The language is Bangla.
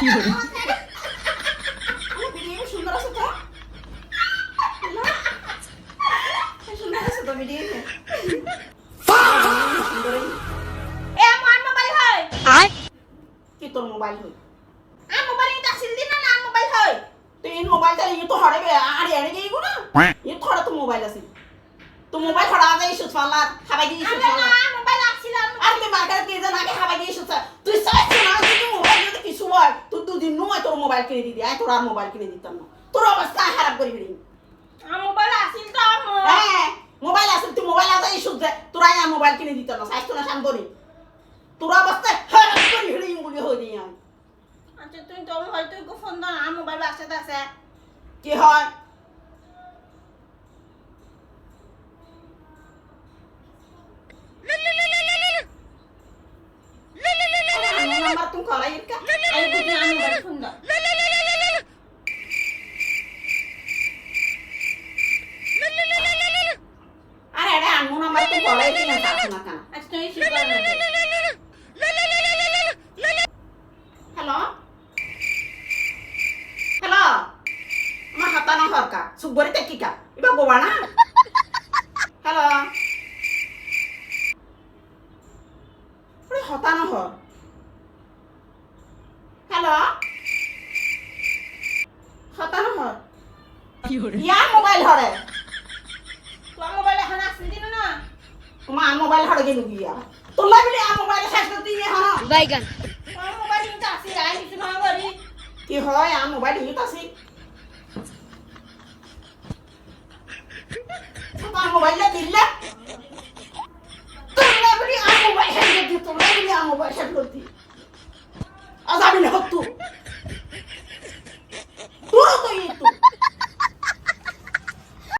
ভিডিও সুন্দর আছে তো সুন্দর আছে তো ভিডিও এ আমার মোবাইল হয় কি তোর মোবাইল হয় আর মোবাইল এটা আসিল দিন না মোবাইল হয় তুই এই মোবাইলটা এই তো হড়াবে আরে আরে গই গুনা এই থড়া তো মোবাইল আছে তো মোবাইল হড়া যায় ইস্যু ফালার খাবাই দিয়ে ইস্যু ফালার না মোবাইল আসিল আর তুই মার্কেট দিয়ে যা নাকি খাবাই দিয়ে ইস্যু তুই সাইজ না তুই মোবাইল যদি কিছু হয় তুই দুদিন নয় তোর মোবাইল কিনে দিবি আই তোর আর মোবাইল কিনে দিতাম না তোর অবস্থা খারাপ করে দিবি আর মোবাইল আসিল তো হ্যাঁ মোবাইল আসিল তুই মোবাইল আছে ইস্যু দে তোর আই মোবাইল কিনে দিতাম না সাইজ তো না শান্তরি তোর অবস্থা খারাপ করে দিবি বলি হই দিই আচ্ছা তুই তো হয়তো কো ফোন দাও আর মোবাইল আসতে আছে কি হয় নাম্বার তুমি করাই এর কা আই বুঝি আমি মোবাইল ফোন দাও আরে আরে আম্মু নাম্বার তুমি করাই দিনা থাকো না কেন আচ্ছা তুই শিখবা না হ্যালো হ্যালো আমার হাতা না হরকা সুবরি তে কিকা ইবা গোবা না হ্যালো আরে হতা না হর হ্যালো হতা না হর ইয়া মোবাইল হরে তোর মোবাইল এখন আসলি দিন না তোমার মোবাইল হরে গেল গিয়া তোর লাগলে আ মোবাইল শেষ করতে ইয়ে হন বাইগান তোর মোবাইল ইনটা আসি রাই কিছু না করি কি হয় আ মোবাইল ইনটা আসি তোমার মোবাইলটা দিল্লা তোর লাগলে আ মোবাইল শেষ করতে তোর লাগলে আ মোবাইল শেষ করতে আজ আমি না হতো